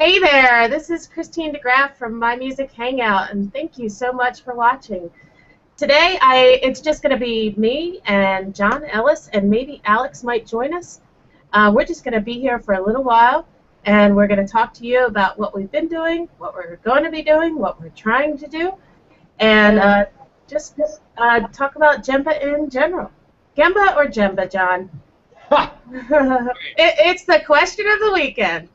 Hey there, this is Christine DeGraff from My Music Hangout, and thank you so much for watching. Today, it's just going to be me and John Ellis, and maybe Alex might join us. We're just going to be here for a little while, and we're going to talk to you about what we've been doing, what we're going to be doing, what we're trying to do, and just talk about Djemba in general. Gemba or Djemba, John? It's the question of the weekend.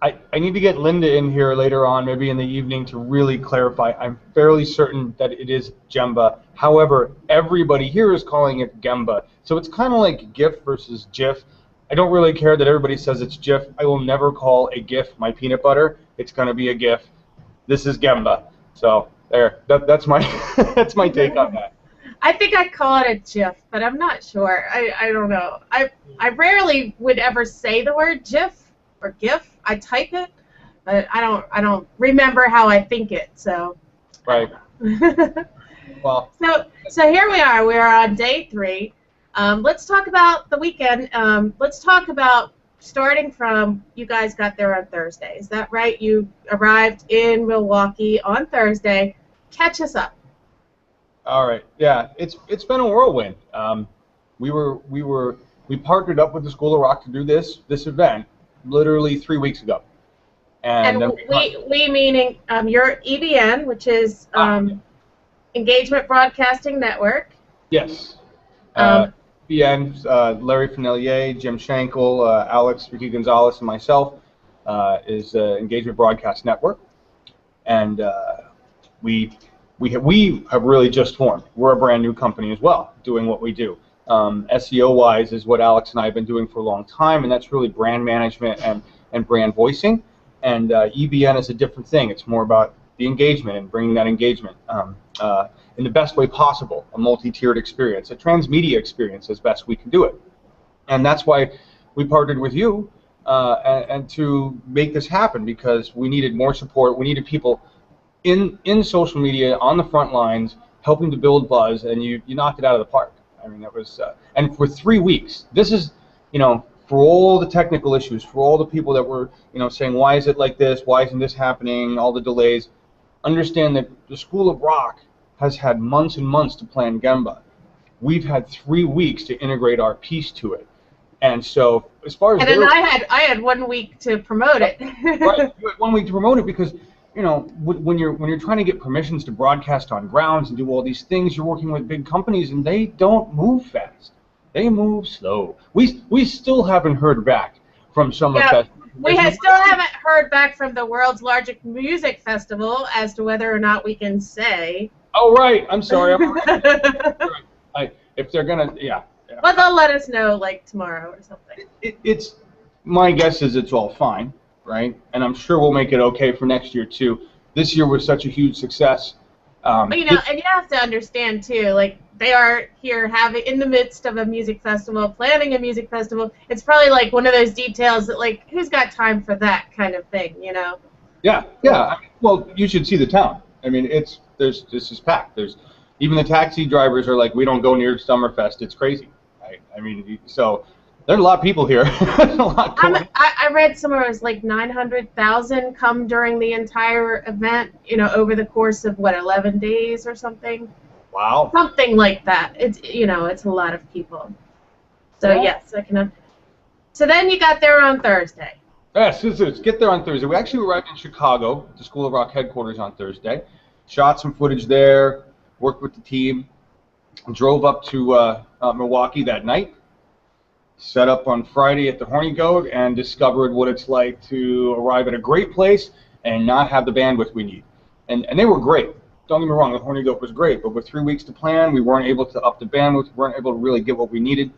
I need to get Linda in here later on, maybe in the evening, to really clarify. I'm fairly certain that it is Djemba. However, everybody here is calling it Gemba. So it's kind of like GIF versus GIF. I don't really care that everybody says it's GIF. I will never call a GIF my peanut butter. It's going to be a GIF. This is Gemba. So there, that's my that's my take on that. I think I call it a GIF, but I'm not sure. I don't know. I rarely would ever say the word GIF or GIF. I type it, but I don't remember how I think it. So. Right. Well. So here we are. We are on day 3. Let's talk about the weekend. Let's talk about starting from, you guys got there on Thursday. Is that right? You arrived in Milwaukee on Thursday. Catch us up. All right. Yeah, it's been a whirlwind. We partnered up with the School of Rock to do this event literally 3 weeks ago. And we meaning your EBN, which is Engagement Broadcasting Network. Yes. EBN, Larry Fenelier, Jim Schenkel, Alex Ricky Gonzalez, and myself is Engagement Broadcast Network. And we have really just formed. We're a brand new company as well, doing what we do. SEO-wise is what Alex and I have been doing for a long time, and that's really brand management and brand voicing. And EBN is a different thing. It's more about the engagement and bringing that engagement in the best way possible, a multi-tiered experience, a transmedia experience as best we can do it. And that's why we partnered with you and to make this happen, because we needed more support. We needed people in social media, on the front lines, helping to build buzz, and you knocked it out of the park. I mean, that was, and for 3 weeks, this is, for all the technical issues, for all the people that were, saying, why is it like this, why isn't this happening, all the delays, understand that the School of Rock has had months and months to plan Gemba. We've had 3 weeks to integrate our piece to it. And so, as far as... And then I had 1 week to promote it. Right, you had 1 week to promote it because, when you're trying to get permissions to broadcast on grounds and do all these things, you're working with big companies, and they don't move fast. They move slow. We still haven't heard back from some of that. We still haven't heard back from the world's largest music festival as to whether or not we can say. Oh, right. I'm sorry. If they're gonna, yeah. Well, they'll let us know like tomorrow or something. It's my guess is it's all fine. Right, and I'm sure we'll make it okay for next year too. This year was such a huge success. But and you have to understand too, like they are here in the midst of a music festival, planning a music festival. It's probably like one of those details that like who's got time for that kind of thing, Yeah. Well, you should see the town. I mean, this is packed. There's even the taxi drivers are like, we don't go near Summerfest. It's crazy. Right? I mean, so. There's a lot of people here. I read somewhere it was like 900,000 come during the entire event, over the course of, 11 days or something? Wow. Something like that. It's, it's a lot of people. So, yes, I can. So then you got there on Thursday. Yes, get there on Thursday. We actually arrived in Chicago, at the School of Rock headquarters on Thursday. Shot some footage there, worked with the team, drove up to Milwaukee that night. Set up on Friday at the Horny Goat and discovered what it's like to arrive at a great place and not have the bandwidth we need. And they were great. Don't get me wrong, the Horny Goat was great, but with 3 weeks to plan, we weren't able to up the bandwidth, we weren't able to really get what we needed.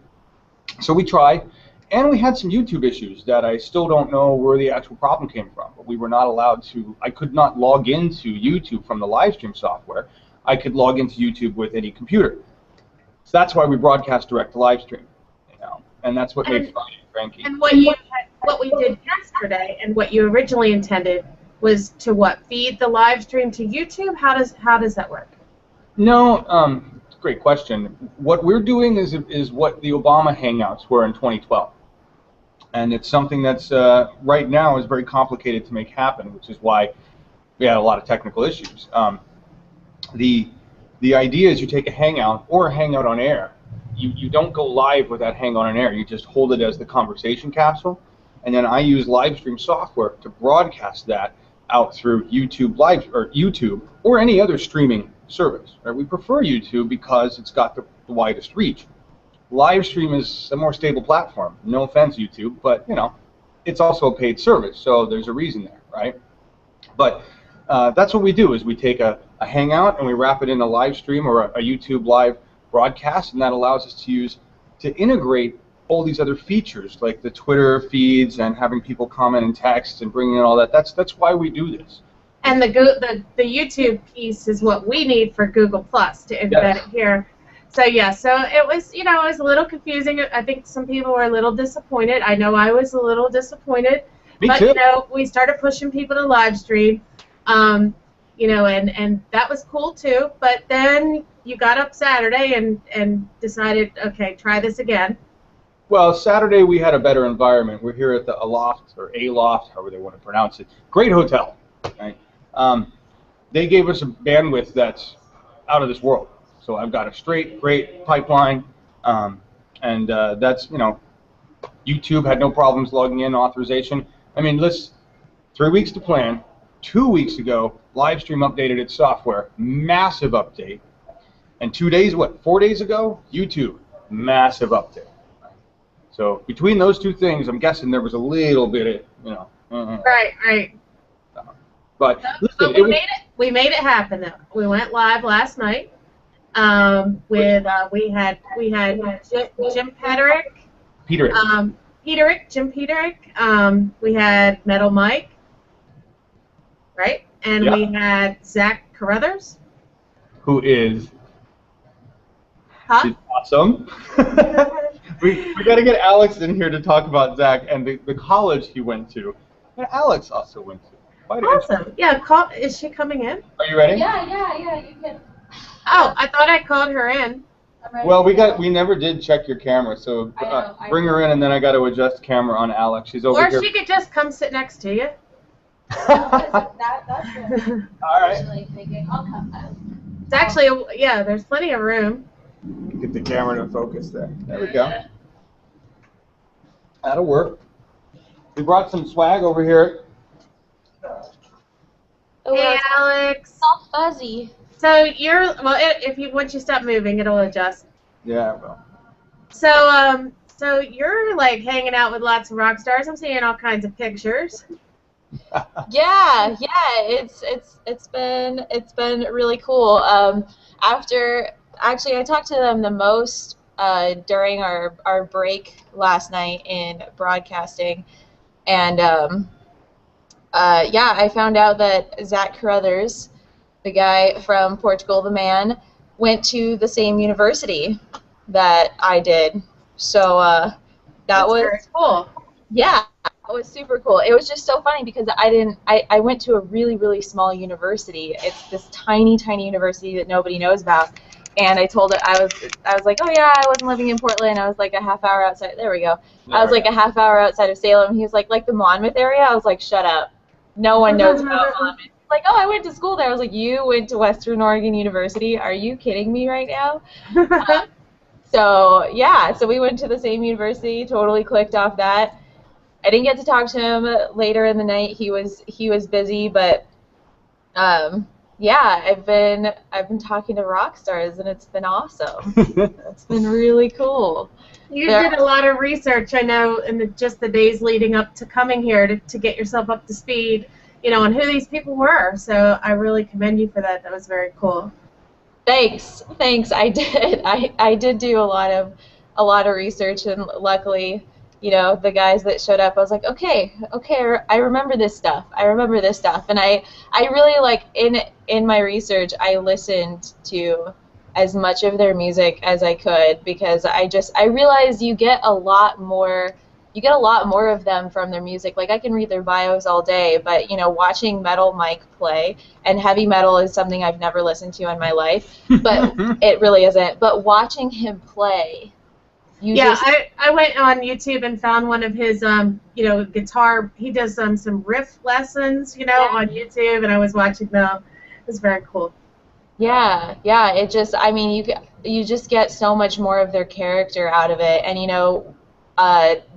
So we tried, and we had some YouTube issues that I still don't know where the actual problem came from. But we were not allowed to, I could not log into YouTube from the live stream software. I could log into YouTube with any computer. So that's why we broadcast direct to live stream. And that's what made Friday cranky. And what we did yesterday, and what you originally intended, was to feed the live stream to YouTube? How does that work? No, great question. What we're doing is what the Obama Hangouts were in 2012. And it's something that's right now is very complicated to make happen, which is why we had a lot of technical issues. The idea is you take a Hangout or a Hangout on air. You don't go live with that Hangout on air. You just hold it as the conversation capsule, and then I use live stream software to broadcast that out through YouTube Live or YouTube or any other streaming service. Right? We prefer YouTube because it's got the widest reach. Live stream is a more stable platform. No offense, YouTube, but you know, it's also a paid service, so there's a reason there, right? But that's what we do: is we take a Hangout and we wrap it in a live stream or a YouTube live broadcast, and that allows us to integrate all these other features like the Twitter feeds and having people comment and text and bringing in all that. That's why we do this. And the YouTube piece is what we need for Google Plus to embed it here. So yeah, so it was, you know, it was a little confusing. I think some people were a little disappointed. I know I was a little disappointed. Me but too. You know, we started pushing people to live stream. You know, and that was cool too. But then you got up Saturday and decided, okay, try this again. Well, Saturday we had a better environment. We're here at the Aloft, or A-Loft, however they want to pronounce it. Great hotel. Right? They gave us a bandwidth that's out of this world. So I've got a great pipeline, and that's, you know, YouTube had no problems logging in, authorization. I mean, 3 weeks to plan. 2 weeks ago, Livestream updated its software, massive update. And 4 days ago, YouTube, massive update. So between those two things, I'm guessing there was a little bit of, you know. Right. But listen, we made it happen though. We went live last night. We had Jim Peterick. Jim Peterick. We had Metal Mike. Right? And we had Zach Carruthers. Who is awesome. we got to get Alex in here to talk about Zach and the college he went to. And Alex also went to. Quite awesome. Yeah, is she coming in? Are you ready? Yeah, you can. Oh, I thought I called her in. Well, we never did check your camera, so bring her in, and then I got to adjust camera on Alex. She's over here. Or she could just come sit next to you. That's good. All right. I'll come. It's actually, yeah, there's plenty of room. Get the camera to focus there. There we go. That'll work. We brought some swag over here. Hey, Alex. It's all fuzzy. So once you stop moving, it'll adjust. Yeah, well. So you're like hanging out with lots of rock stars. I'm seeing all kinds of pictures. Yeah, it's been really cool. Actually, I talked to them the most during our break last night in broadcasting, and yeah, I found out that Zach Carruthers, the guy from Portugal, the man, went to the same university that I did. So that was very cool. Yeah, it was super cool. It was just so funny because I went to a really, really small university. It's this tiny, tiny university that nobody knows about. And I told it, I was like, oh yeah, I wasn't living in Portland. I was like a half hour outside. There we go. I was like a half hour outside of Salem. He was like the Monmouth area. I was like, shut up. No one knows about Monmouth. Like, oh, I went to school there. I was like, you went to Western Oregon University? Are you kidding me right now? So yeah, so we went to the same university. Totally clicked off that. I didn't get to talk to him later in the night. He was busy, but yeah, I've been talking to rock stars, and it's been awesome. It's been really cool. You did a lot of research, I know, in just the days leading up to coming here to get yourself up to speed, you know, on who these people were. So I really commend you for that. That was very cool. Thanks. I did. I did do a lot of research, and luckily, you know, the guys that showed up, I was like, okay, I remember this stuff. And I really, like, in my research, I listened to as much of their music as I could, because I realized you get a lot more of them from their music. Like, I can read their bios all day, but, you know, watching Metal Mike play, and heavy metal is something I've never listened to in my life, but it really isn't. But watching him play, Yeah, I went on YouTube and found one of his, guitar. He does some riff lessons, on YouTube, and I was watching them. It was very cool. Yeah, yeah. It just, I mean, you just get so much more of their character out of it. And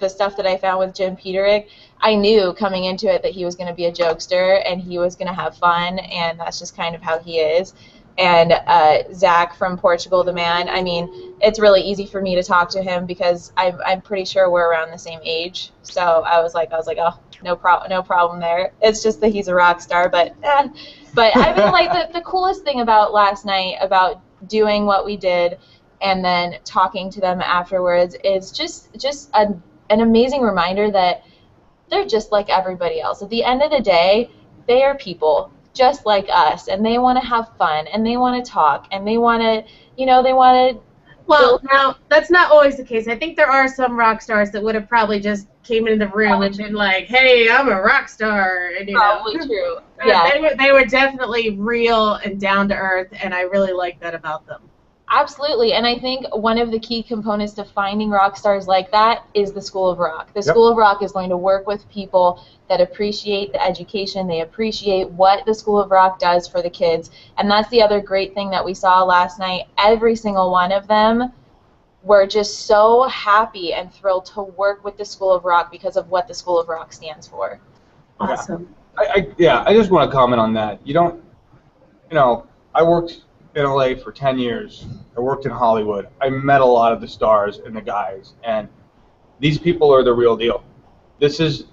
the stuff that I found with Jim Peterick, I knew coming into it that he was going to be a jokester and he was going to have fun, and that's just kind of how he is. And Zach from Portugal, the Man, I mean, it's really easy for me to talk to him because I'm pretty sure we're around the same age. So I was like, oh, no problem there. It's just that he's a rock star, but I mean, like the coolest thing about last night, about doing what we did, and then talking to them afterwards, is just an amazing reminder that they're just like everybody else. At the end of the day, they are people just like us, and they want to have fun, and they want to talk, and they want to, Well, now, that's not always the case. I think there are some rock stars that would have probably just came into the room and been like, hey, I'm a rock star. And, probably true. Yeah. They were definitely real and down to earth, and I really like that about them. Absolutely, and I think one of the key components to finding rock stars like that is the School of Rock. The School of Rock is going to work with people that appreciate the education, they appreciate what the School of Rock does for the kids, and that's the other great thing that we saw last night. Every single one of them were just so happy and thrilled to work with the School of Rock because of what the School of Rock stands for. Awesome. I just want to comment on that. I worked in LA for 10 years. I worked in Hollywood. I met a lot of the stars and the guys, and these people are the real deal. This is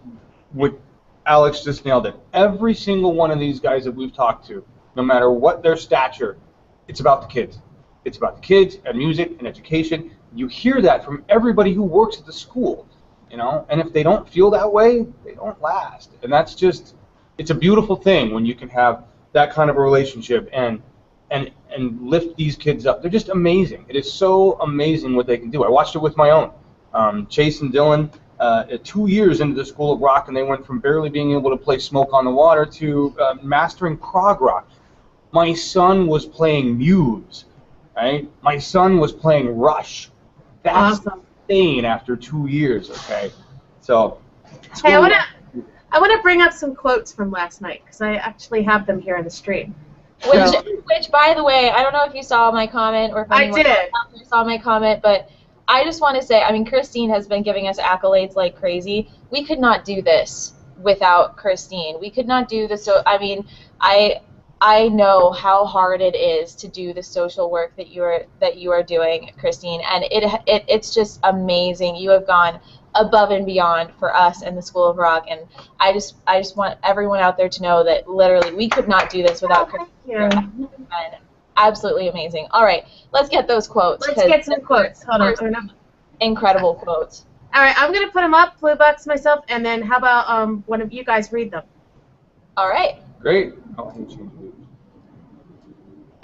what Alex just nailed it. Every single one of these guys that we've talked to, no matter what their stature, it's about the kids. It's about the kids and music and education. You hear that from everybody who works at the school, and if they don't feel that way, they don't last. And that's just, it's a beautiful thing when you can have that kind of a relationship and lift these kids up. They're just amazing. It is so amazing what they can do. I watched it with my own. Chase and Dylan, 2 years into the School of Rock, and they went from barely being able to play Smoke on the Water to mastering prog rock. My son was playing Muse, right? My son was playing Rush. That's awesome. Insane after 2 years, okay? So, hey, I want to bring up some quotes from last night, because I actually have them here on the stream. Which, by the way, I don't know if you saw my comment or if anyone else saw my comment, but I just want to say, I mean, Christine has been giving us accolades like crazy. We could not do this without Christine. We could not do this. So, I mean, I know how hard it is to do the social work that you are doing, Christine, and it's just amazing. You have gone above and beyond for us and the School of Rock, and I just want everyone out there to know that literally we could not do this without Christine. And absolutely amazing. All right, let's get those quotes. Let's get some quotes. Hold on. Incredible quotes. All right, I'm going to put them up, Blue Bucks, myself, and then how about one of you guys read them? All right. Great.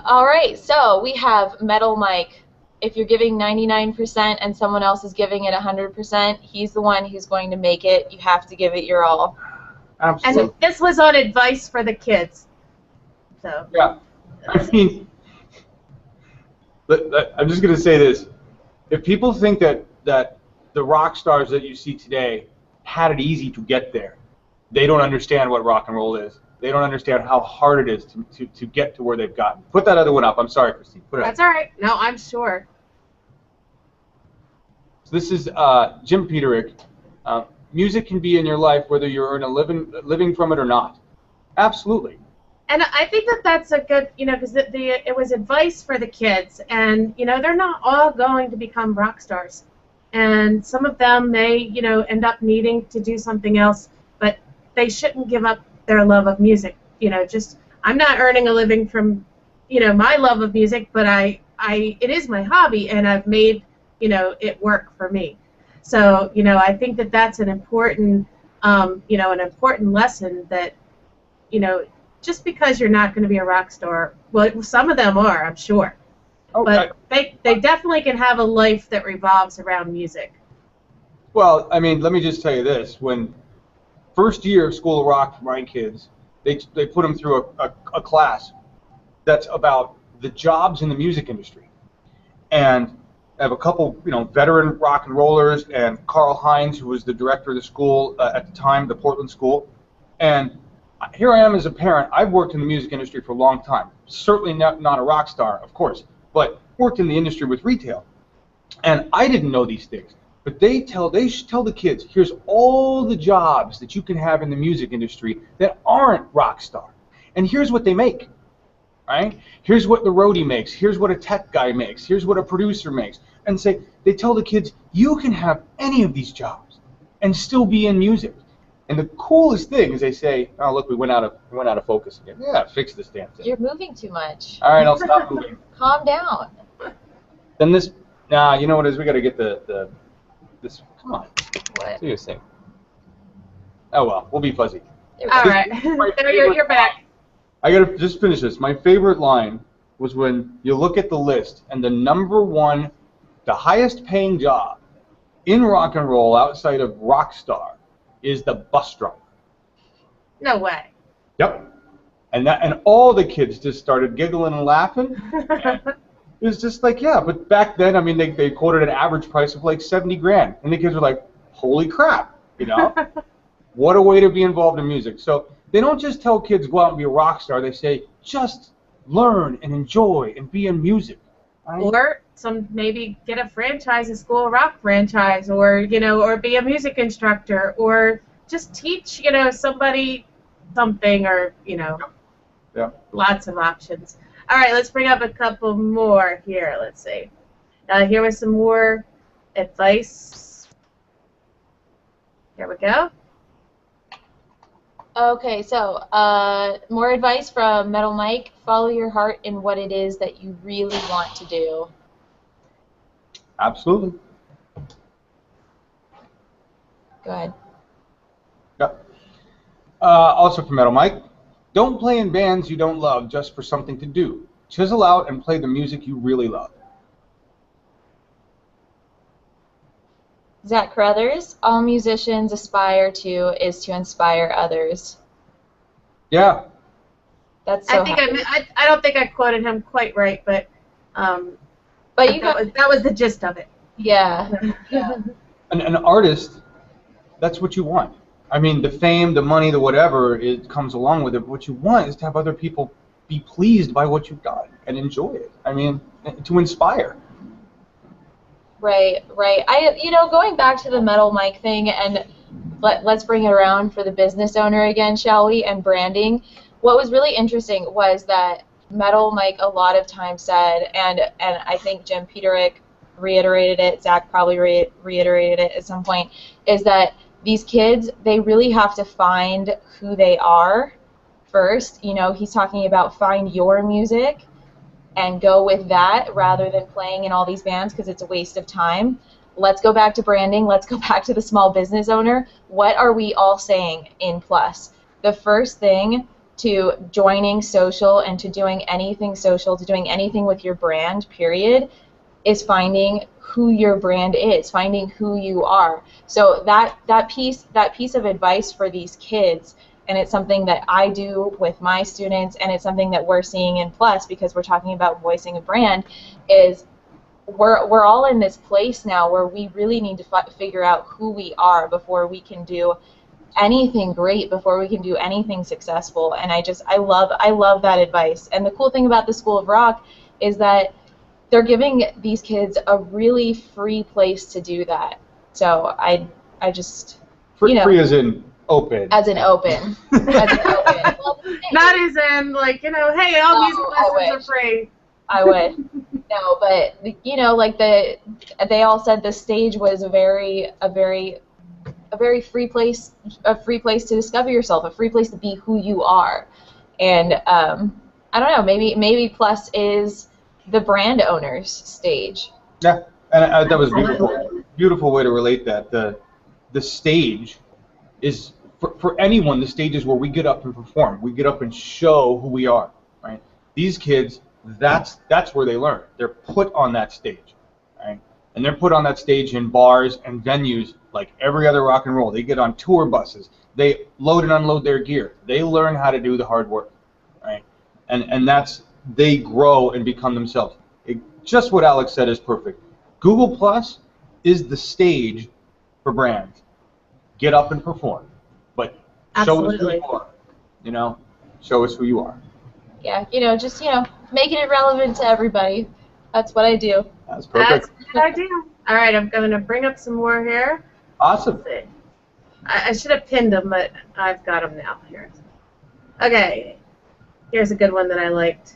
All right, so we have Metal Mike. If you're giving 99% and someone else is giving it 100%, he's the one who's going to make it. You have to give it your all. Absolutely. And this was on advice for the kids. So. Yeah. I mean, I'm just going to say this. If people think that the rock stars that you see today had it easy to get there, they don't understand what rock and roll is. They don't understand how hard it is to get to where they've gotten. Put that other one up. I'm sorry, Christine. Put it That's up. all right. No, I'm sure. So this is Jim Peterick. Music can be in your life whether you're earning a living from it or not. Absolutely. And I think that that's a good, because it was advice for the kids, and they're not all going to become rock stars, and some of them may end up needing to do something else, but they shouldn't give up their love of music. I'm not earning a living from my love of music, but it is my hobby, and I've made it work for me. So I think that that's an important an important lesson that just because you're not going to be a rock star, well, some of them are, I'm sure. Okay. But they definitely can have a life that revolves around music. Well, I mean, let me just tell you this. When first year of School of Rock for my kids, they put them through a class that's about the jobs in the music industry. And I have a couple, veteran rock and rollers, and Carl Hines, who was the director of the school at the time, the Portland school. And here I am as a parent. I've worked in the music industry for a long time. Certainly not a rock star, of course, but worked in the industry with retail. And I didn't know these things. But they tell the kids, here's all the jobs that you can have in the music industry that aren't rock star. And here's what they make. Right? Here's what the roadie makes. Here's what a tech guy makes. Here's what a producer makes. And they tell the kids, you can have any of these jobs and still be in music. And the coolest thing is they say, oh look, we went out of focus again. Yeah, fix this damn thing. You're moving too much. All right, I'll stop moving. Calm down. Then this, you know what it is? We got to get this. Come on. What? Do your thing. Oh well, we'll be fuzzy. All right. There you're back. I gotta just finish this. My favorite line was when you look at the list and the number one, the highest paying job in rock and roll outside of rock star is the bus driver. No way. Yep. And all the kids just started giggling and laughing. It was just like, yeah, but back then, I mean, they quoted an average price of like 70 grand. And the kids were like, holy crap, What a way to be involved in music. So they don't just tell kids go out and be a rock star. They say, just learn and enjoy and be in music. Right? Or maybe get a franchise, a school of rock franchise, or or be a music instructor, or just teach somebody something, or Yeah. Lots of options. All right, let's bring up a couple more here. Let's see. Here was some more advice. Here we go. Okay, so more advice from Metal Mike. Follow your heart in what it is that you really want to do. Absolutely. Go ahead. Yep. Also from Metal Mike, don't play in bands you don't love just for something to do. Chisel out and play the music you really love. Zach Crothers, all musicians aspire to is to inspire others. Yeah. That's so. I don't think I quoted him quite right, but that was the gist of it. Yeah. Yeah. An artist, that's what you want. I mean, the fame, the money, the whatever, it comes along with it. But what you want is to have other people be pleased by what you've done and enjoy it. I mean, to inspire. Right. Going back to the Metal Mike thing, and let's bring it around for the business owner again, shall we, and branding. What was really interesting was that Metal Mike a lot of times said, and I think Jim Peterick reiterated it, Zach probably reiterated it at some point, is that these kids, they really have to find who they are first. He's talking about find your music and go with that rather than playing in all these bands because it's a waste of time. Let's go back to branding. Let's go back to the small business owner. What are we all saying in Plus? The first thing to joining social and to doing anything social, to doing anything with your brand, period, is finding who your brand is, finding who you are. So that piece of advice for these kids, and it's something that I do with my students, and it's something that we're seeing in Plus because we're talking about voicing a brand, is we're all in this place now where we really need to figure out who we are before we can do anything great, before we can do anything successful. And I love that advice. And the cool thing about the School of Rock is that they're giving these kids a really free place to do that. So I just free as in open. As in open. As in open. Well, not as in hey, all music lessons are free. I would. No, but they all said the stage was a very free place, to discover yourself, a free place to be who you are. And I don't know, maybe Plus is the brand owner's stage. Yeah, and that was beautiful. Beautiful way to relate that. The stage is for anyone. The stage is where we get up and perform. We get up and show who we are. Right? These kids, that's where they learn. They're put on that stage, right? And they're put on that stage in bars and venues like every other rock and roll. They get on tour buses. They load and unload their gear. They learn how to do the hard work, right? And they grow and become themselves. Just what Alex said is perfect. Google Plus is the stage for brands. Get up and perform, but show us who you are. You know, show us who you are. Yeah, just making it relevant to everybody. That's what I do. That's perfect. That's a good idea. All right, I'm going to bring up some more here. Awesome. Let's see. I should have pinned them, but I've got them now. Here. Okay. Here's a good one that I liked.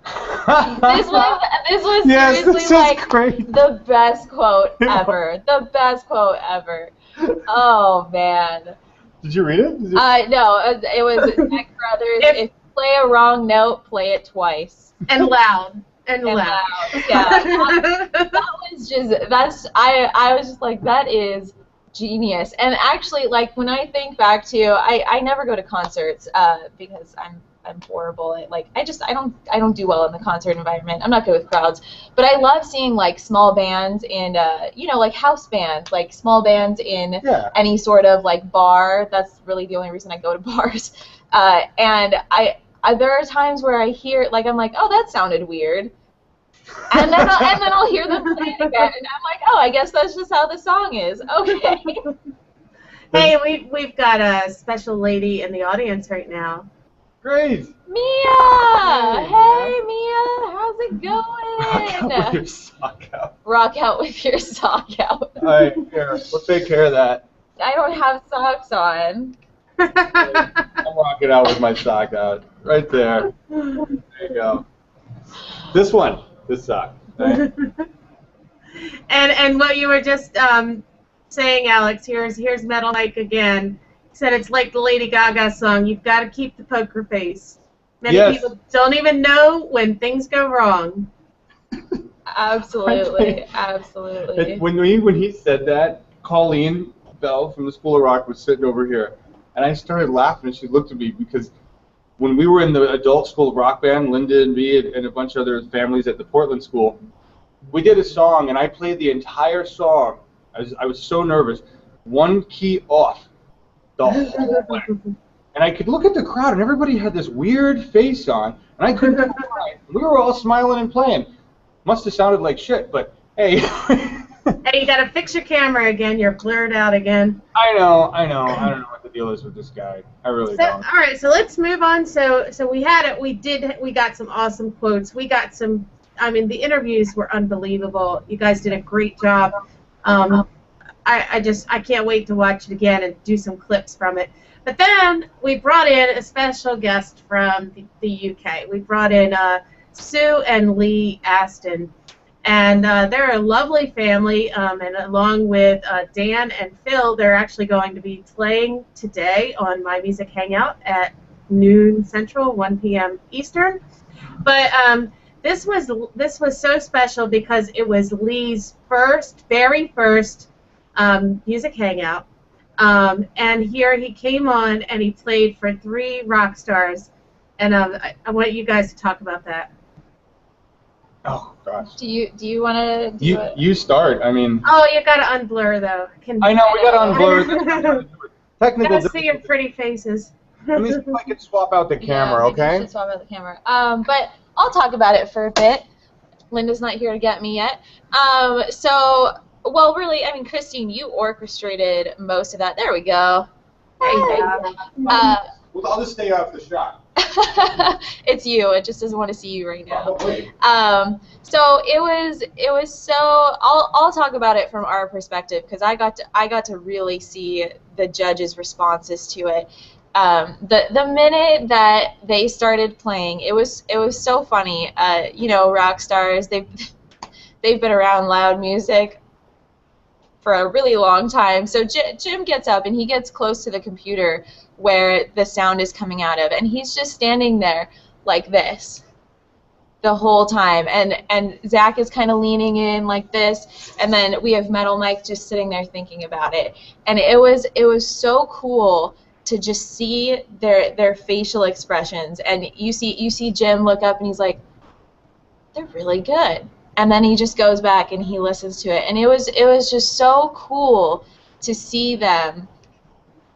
This was yes, seriously like great. the best quote ever. The best quote ever. Oh man. Did you read it? No, it was Zach Brothers. If you play a wrong note, play it twice. And loud. And loud. Yeah. That was just I was just like, that is genius. And actually, like, when I think back to, I never go to concerts because I'm horrible at, like, I don't do well in the concert environment. I'm not good with crowds, but I love seeing like small bands and like house bands, like small bands in any sort of like bar. That's really the only reason I go to bars. And I there are times where I hear, like, I'm like, oh, that sounded weird. And then I'll hear them play it again, and I'm like, oh, I guess that's just how the song is. Okay. Hey, we've got a special lady in the audience right now. Great. Mia! Hey, Mia, how's it going? Rock out with your sock out. Rock out with your sock out. All right, here, we'll take care of that. I don't have socks on. I'm rocking out with my sock out. Right there. There you go. This sock. Right? And what you were just saying, Alex, here's Metal Mike again. He said it's like the Lady Gaga song, you've got to keep the poker face. Many people don't even know when things go wrong. Absolutely, absolutely. When he said that, Colleen Bell from the School of Rock was sitting over here, and I started laughing, and she looked at me because when we were in the adult School of Rock band, Linda and me and a bunch of other families at the Portland School, we did a song, and I played the entire song. I was so nervous, one key off the whole way. And I could look at the crowd, and everybody had this weird face on, and I couldn't cry. We were all smiling and playing. Must have sounded like shit, but hey. Hey, you gotta fix your camera again. You're blurred out again. I know. I don't know what the deal is with this guy. I really don't. All right, so let's move on. So we had it. We got some awesome quotes. We got some. I mean, the interviews were unbelievable. You guys did a great job. I can't wait to watch it again and do some clips from it. But then we brought in a special guest from the UK. We brought in Sue and Lee Aston. And they're a lovely family, and along with Dan and Phil, they're actually going to be playing today on My Music Hangout at noon Central, 1 p.m. Eastern. But this was so special because it was Lee's very first music hangout. And here he came on and he played for 3 rock stars. And I want you guys to talk about that. Oh gosh. Do you want to do it? You start. I mean. Oh, you gotta unblur though. I know we gotta unblur. Technical. Gotta see your pretty faces. Let me see if I can swap out the camera, okay? You should swap out the camera. But I'll talk about it for a bit. Linda's not here to get me yet. Well, really, I mean, Christine, you orchestrated most of that. There we go. There you go. Well, I'll just stay off the shot. It's you. It just doesn't want to see you right now. So it was so. I'll talk about it from our perspective because I got to really see the judges' responses to it. The minute that they started playing, it was so funny. Rock stars, they've been around loud music for a really long time. So Jim gets up and he gets close to the computer where the sound is coming out of, and he's just standing there like this the whole time, and Zach is kind of leaning in like this, and then we have Metal Mike just sitting there thinking about it, and it was so cool to just see their facial expressions, and you see Jim look up and he's like, they're really good. And then he just goes back and he listens to it, and it was just so cool to see them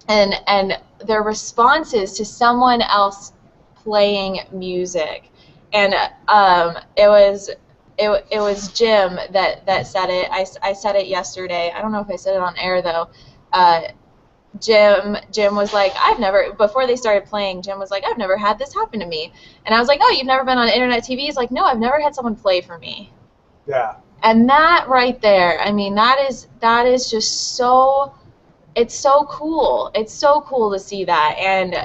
and their responses to someone else playing music, and it it was Jim that said it. I said it yesterday. I don't know if I said it on air though. Jim was like, before they started playing, Jim was like, I've never had this happen to me. And I was like, oh, you've never been on internet TV? He's like, no, I've never had someone play for me. Yeah. And that right there, I mean, that is just so, it's so cool. It's so cool to see that. And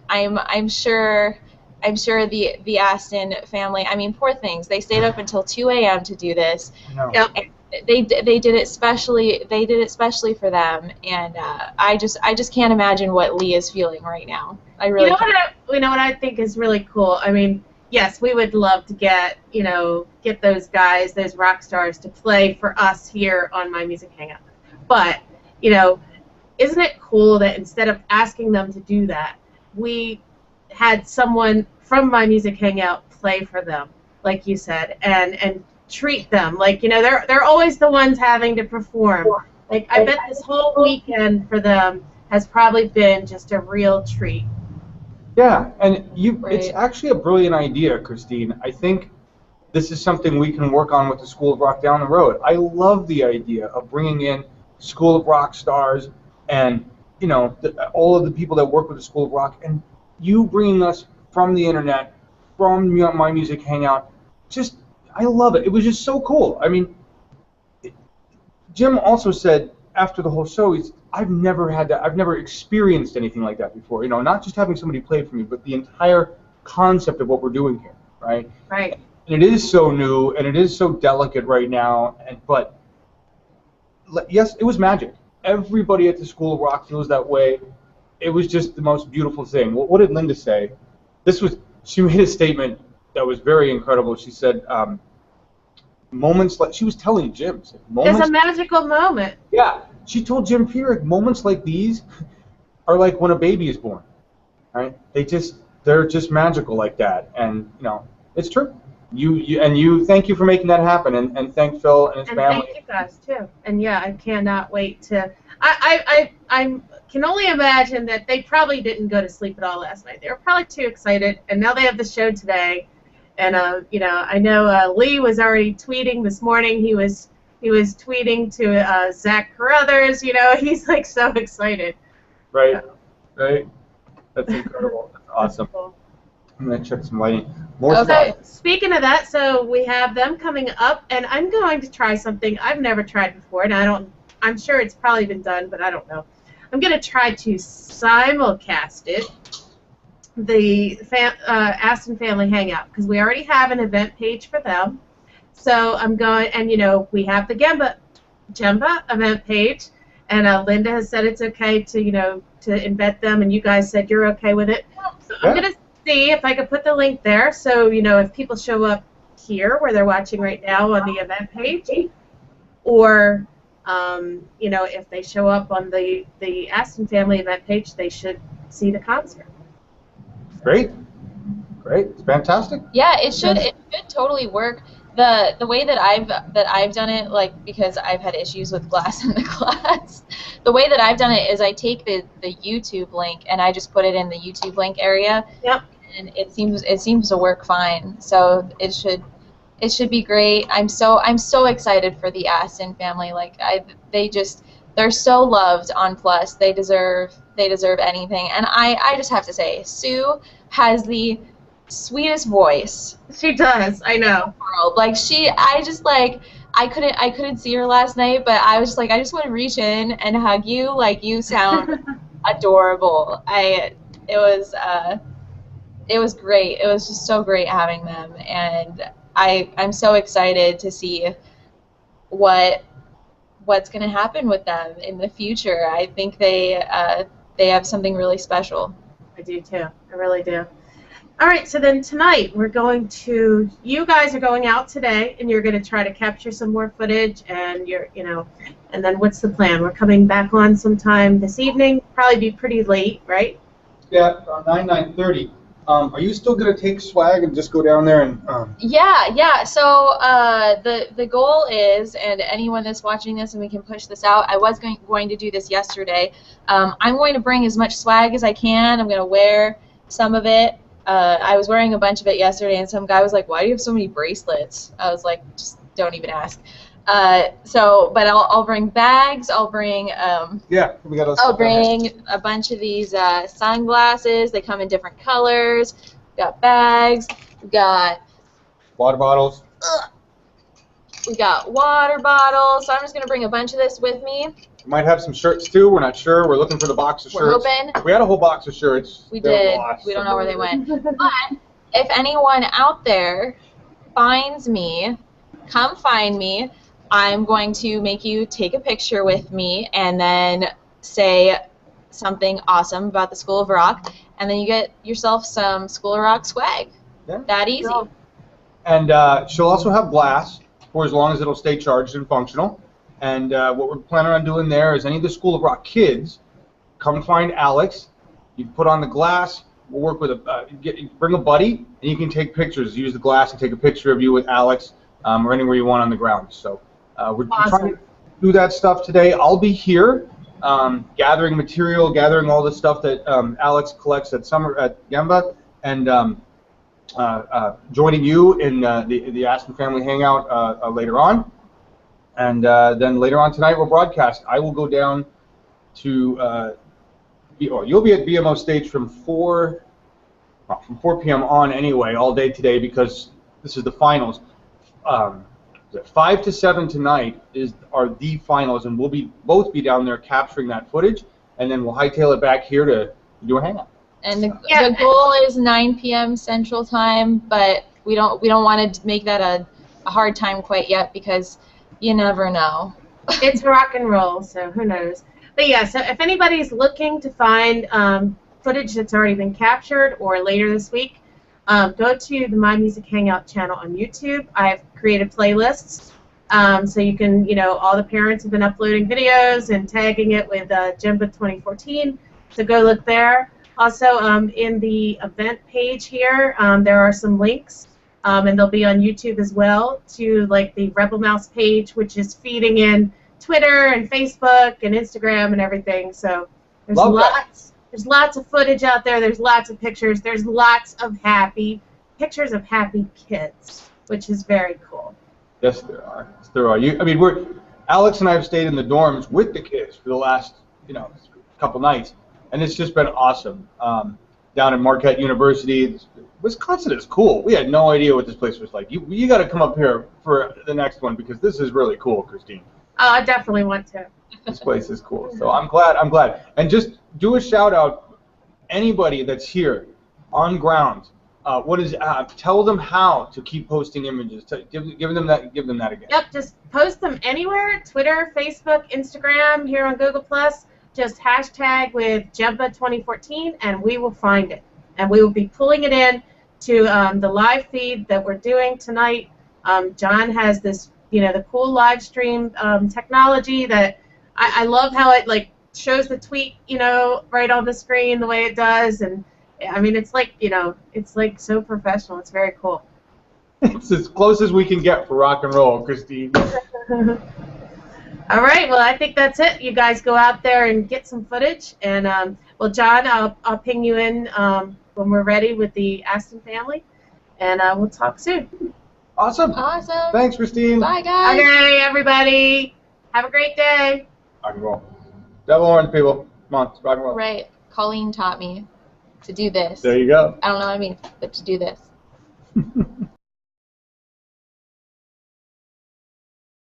I'm sure the Aston family, I mean, poor things. They stayed up until 2 a.m. to do this. No. Yep. They did it specially for them, and I just can't imagine what Lee is feeling right now. I really can't. You know what I think is really cool. I mean, yes, we would love to get those guys, those rock stars, to play for us here on My Music Hangout. But isn't it cool that instead of asking them to do that, we had someone from My Music Hangout play for them, like you said, and treat them like they're always the ones having to perform. Like I bet this whole weekend for them has probably been just a real treat. Yeah, and Right. It's actually a brilliant idea, Christine. I think this is something we can work on with the School of Rock down the road. I love the idea of bringing in School of Rock stars and all of the people that work with the School of Rock, and you bringing us from the internet, from My Music Hangout. I love it. It was just so cool. I mean, Jim also said after the whole show, I've never experienced anything like that before. Not just having somebody play for me, but the entire concept of what we're doing here, right? Right. And it is so new, and it is so delicate right now. But yes, it was magic. Everybody at the School of Rock feels that way. It was just the most beautiful thing. What did Linda say? She made a statement that was very incredible. She said, moments like, she was telling Jim, it's a magical moment. Yeah, she told Jim Peter, moments like these are like when a baby is born, right? They're just magical like that, and it's true. You thank you for making that happen, and thank Phil and his family. Thank you guys too. And yeah, I cannot wait to. I can only imagine that they probably didn't go to sleep at all last night. They were probably too excited, and now they have the show today. And I know Lee was already tweeting this morning. He was tweeting to Zach Carruthers. He's like so excited. Right. Right. That's incredible. That's awesome. Cool. I'm gonna check some lighting. Okay. Speaking of that, so we have them coming up, and I'm going to try something I've never tried before, and I'm sure it's probably been done, but I don't know. I'm going to try to simulcast it. The Aston Family Hangout, because we already have an event page for them. So I'm going, and we have the Gemba event page, and Linda has said it's okay to to embed them, and you guys said you're okay with it. So I'm going to see if I can put the link there, so if people show up here where they're watching right now on the event page, or if they show up on the Aston Family event page, they should see the concert. Great, it's fantastic. Yeah, it should totally work. The way that I've done it, like, because I've had issues with glass in the class, the way that I've done it is I take the YouTube link and I just put it in the YouTube link area. Yep. And it seems to work fine. So it should be great. I'm so excited for the Aston family. Like they're so loved on Plus. They deserve anything. And I just have to say, Sue has the sweetest voice. She does. I know. Like I couldn't see her last night, but I was just like, I just want to reach in and hug you. Like, you sound adorable. It was great. It was just so great having them, and I'm so excited to see what's going to happen with them in the future. I think they have something really special. I do too. I really do. All right, so then tonight you guys are going out today, and you're going to try to capture some more footage, and and then what's the plan? We're coming back on sometime this evening, probably be pretty late, right? Yeah, around 9:30. Are you still going to take swag and just go down there and? Yeah. So the goal is, and anyone that's watching this, and we can push this out. I was going to do this yesterday. I'm going to bring as much swag as I can. I'm going to wear some of it. I was wearing a bunch of it yesterday, and some guy was like, "Why do you have so many bracelets?" I was like, "Just don't even ask." But I'll bring bags. I'll bring Yeah, we got. I'll bring a bunch of these sunglasses. They come in different colors. We got bags. We got water bottles. We got water bottles. So I'm just gonna bring a bunch of this with me. We might have some shirts too. We're not sure. We're looking for the box of shirts. We're hoping. We had a whole box of shirts. We did. We don't know where they went. But if anyone out there finds me, come find me. I'm going to make you take a picture with me and then say something awesome about the School of Rock, and then you get yourself some School of Rock swag. Yeah. That easy. And she'll also have glass for as long as it'll stay charged and functional. And what we're planning on doing there is any of the School of Rock kids, come find Alex. You put on the glass. We'll work with bring a buddy, and you can take pictures. Use the glass and take a picture of you with Alex or anywhere you want on the ground. So we're trying to do that stuff today. I'll be here gathering material, gathering all the stuff that Alex collects at Gemba, and joining you in the Aston Family Hangout later on. And then later on tonight we'll broadcast. I will go down to you'll be at BMO stage from 4 p.m. on anyway, all day today, because this is the finals. 5 to 7 tonight are the finals, and we'll both be down there capturing that footage, and then we'll hightail it back here to do a hangout. And the goal is 9 p.m. Central Time, but we don't want to make that a hard time quite yet, because you never know. It's rock and roll, so who knows. But yeah, so if anybody's looking to find footage that's already been captured or later this week, go to the My Music Hangout channel on YouTube. I've created playlists, so you can, all the parents have been uploading videos and tagging it with Gemba 2014, so go look there. Also, in the event page here, there are some links, and they'll be on YouTube as well, to like the Rebel Mouse page, which is feeding in Twitter and Facebook and Instagram and everything. So there's lots of footage out there. There's lots of pictures. There's lots of pictures of happy kids, which is very cool. Yes, there are. Yes, there are. Alex and I have stayed in the dorms with the kids for the last, couple nights, and it's just been awesome. Down at Marquette University, Wisconsin is cool. We had no idea what this place was like. You got to come up here for the next one, because this is really cool, Christine. Oh, I definitely want to. This place is cool. So I'm glad. And just do a shout out, anybody that's here on ground. Tell them how to keep posting images. Give them that again. Yep, just post them anywhere. Twitter, Facebook, Instagram, here on Google+. Just hashtag with Gemba 2014, and we will find it. And we will be pulling it in to the live feed that we're doing tonight. John has this, the cool live stream technology that I love how it shows the tweet, right on the screen the way it does, and I mean it's like so professional. It's very cool. It's as close as we can get for rock and roll, Christine. All right, well, I think that's it. You guys go out there and get some footage, and well, John, I'll ping you in when we're ready with the Aston family, and we'll talk soon. Awesome. Thanks, Christine. Bye, guys. Okay, everybody. Have a great day. Rock and roll. Devil orange, people. Come on, it's rock and roll. Right. Colleen taught me to do this. There you go. I don't know what I mean, but to do this.